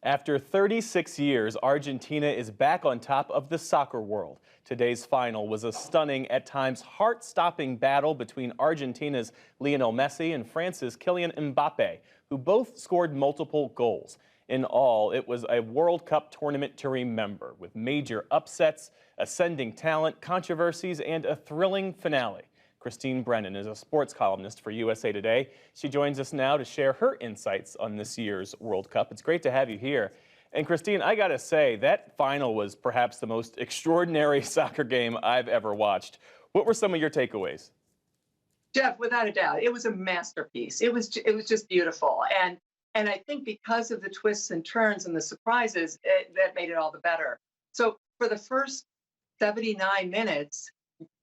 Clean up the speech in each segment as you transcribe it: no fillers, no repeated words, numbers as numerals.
After 36 years, Argentina is back on top of the soccer world. Today's final was a stunning, at times heart-stopping battle between Argentina's Lionel Messi and France's Kylian Mbappe, who both scored multiple goals. In all, it was a World Cup tournament to remember, with major upsets, ascending talent, controversies, and a thrilling finale. Christine Brennan is a sports columnist for USA Today. She joins us now to share her insights on this year's World Cup. It's great to have you here. And Christine, I gotta say, that final was perhaps the most extraordinary soccer game I've ever watched. What were some of your takeaways? Jeff, without a doubt, it was a masterpiece. It was just beautiful, and I think because of the twists and turns and the surprises, that made it all the better. So for the first 79 minutes,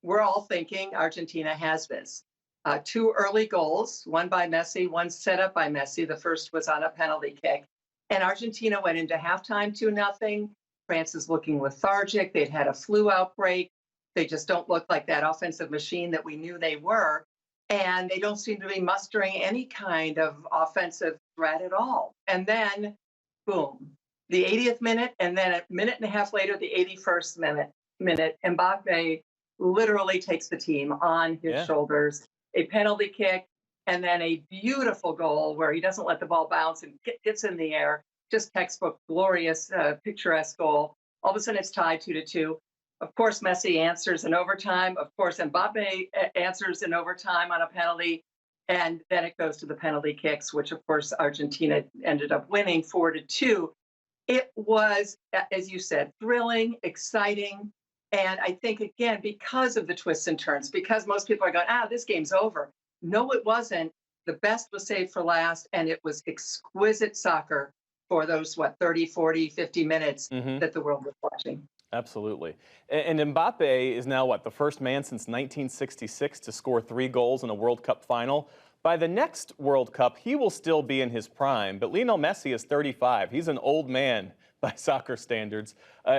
we're all thinking Argentina has this. Two early goals, one by Messi, one set up by Messi. The first was on a penalty kick. And Argentina went into halftime 2-0. France is looking lethargic. They'd had a flu outbreak. They just don't look like that offensive machine that we knew they were. And they don't seem to be mustering any kind of offensive threat at all. And then, boom, the 80th minute, and then a minute and a half later, the 81st minute, Mbappe literally takes the team on his shoulders. A penalty kick, and then a beautiful goal where he doesn't let the ball bounce and gets in the air. Just textbook, glorious, picturesque goal. All of a sudden, it's tied 2-2. Of course, Messi answers in overtime. Of course, Mbappe answers in overtime on a penalty. And then it goes to the penalty kicks, which, of course, Argentina ended up winning 4-2. It was, as you said, thrilling, exciting. And I think, again, because of the twists and turns, because most people are going, this game's over. No, it wasn't. The best was saved for last, and it was exquisite soccer for those, 30, 40, 50 minutes that the world was watching. Absolutely. And Mbappe is now, the first man since 1966 to score 3 goals in a World Cup final. By the next World Cup, he will still be in his prime, but Lionel Messi is 35. He's an old man by soccer standards.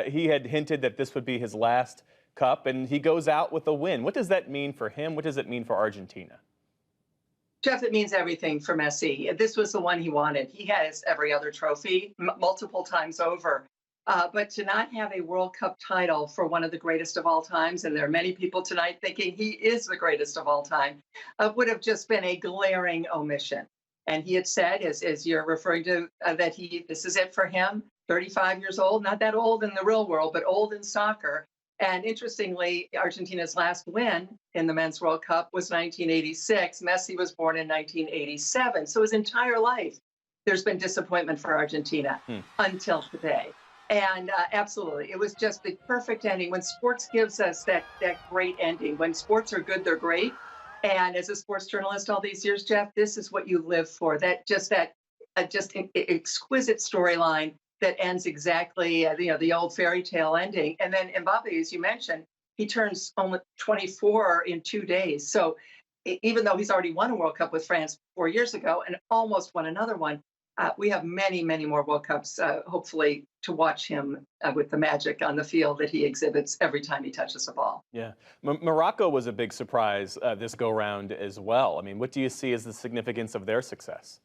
He had hinted that this would be his last cup, and he goes out with a win. What does that mean for him? What does it mean for Argentina? Jeff, it means everything for Messi. This was the one he wanted. He has every other trophy multiple times over. But to not have a World Cup title for one of the greatest of all times, and there are many people tonight thinking he is the greatest of all time, would have just been a glaring omission. And he had said, as you're referring to, that this is it for him. 35 years old, not that old in the real world, but old in soccer. And interestingly, Argentina's last win in the Men's World Cup was 1986. Messi was born in 1987. So his entire life, there's been disappointment for Argentina until today. And absolutely, it was just the perfect ending. When sports gives us that great ending, when sports are good, they're great. And as a sports journalist all these years, Jeff, this is what you live for. That exquisite storyline that ends exactly, the old fairy tale ending. And then Mbappe, as you mentioned, he turns only 24 in 2 days. So even though he's already won a World Cup with France 4 years ago and almost won another one, we have many, many more World Cups, hopefully, to watch him with the magic on the field that he exhibits every time he touches the ball. Yeah. Morocco was a big surprise this go-round as well. I mean, what do you see as the significance of their success?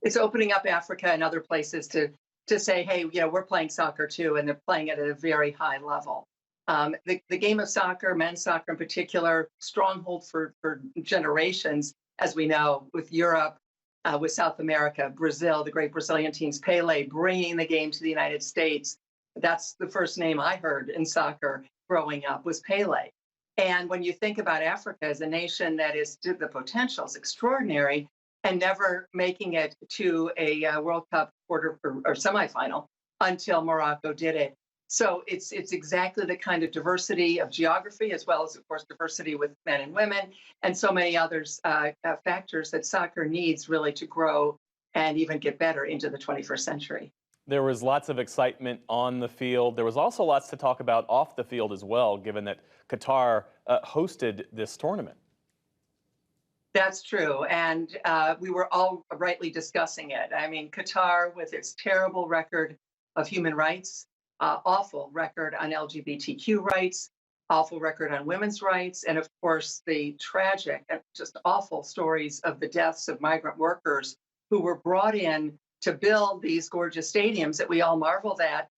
It's opening up Africa and other places to say, hey, we're playing soccer too, and they're playing it at a very high level. The game of soccer, men's soccer in particular, stronghold for generations, as we know, with Europe, with South America, Brazil, the great Brazilian teams, Pele bringing the game to the United States. That's the first name I heard in soccer growing up, was Pele. And when you think about Africa as a nation that the potential is extraordinary, and never making it to a World Cup quarter or semifinal until Morocco did it. So it's exactly the kind of diversity of geography, as well as, of course, diversity with men and women, and so many others factors that soccer needs really to grow and even get better into the 21st century. There was lots of excitement on the field. There was also lots to talk about off the field as well, given that Qatar hosted this tournament. That's true. And we were all rightly discussing it. I mean, Qatar, with its terrible record of human rights, awful record on LGBTQ rights, awful record on women's rights, and of course, the tragic and just awful stories of the deaths of migrant workers who were brought in to build these gorgeous stadiums that we all marveled at,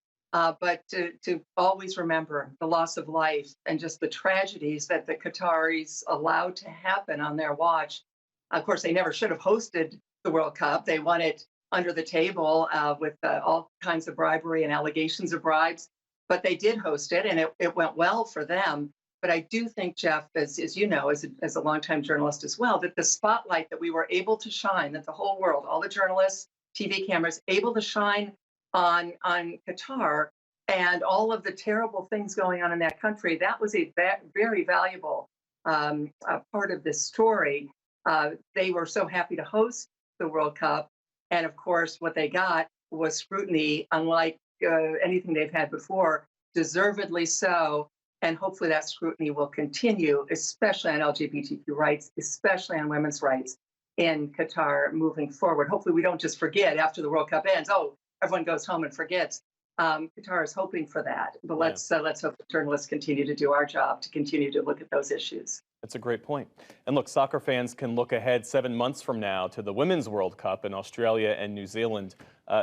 but to always remember the loss of life and just the tragedies that the Qataris allowed to happen on their watch. Of course, they never should have hosted the World Cup. They won it under the table with all kinds of bribery and allegations of bribes, but they did host it, and it went well for them. But I do think, Jeff, as you know, as a longtime journalist as well, that the spotlight that we were able to shine, that the whole world, all the journalists, TV cameras, able to shine on Qatar and all of the terrible things going on in that country, that was a very valuable part of this story. They were so happy to host the World Cup. And of course, what they got was scrutiny unlike anything they've had before, deservedly so. And hopefully that scrutiny will continue, especially on LGBTQ rights, especially on women's rights in Qatar moving forward. Hopefully we don't just forget after the World Cup ends, oh, everyone goes home and forgets. Qatar is hoping for that. But let's hope that journalists continue to do our job, to continue to look at those issues. That's a great point. And look, soccer fans can look ahead 7 months from now to the Women's World Cup in Australia and New Zealand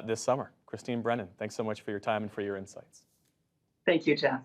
this summer. Christine Brennan, thanks so much for your time and for your insights. Thank you, Jeff.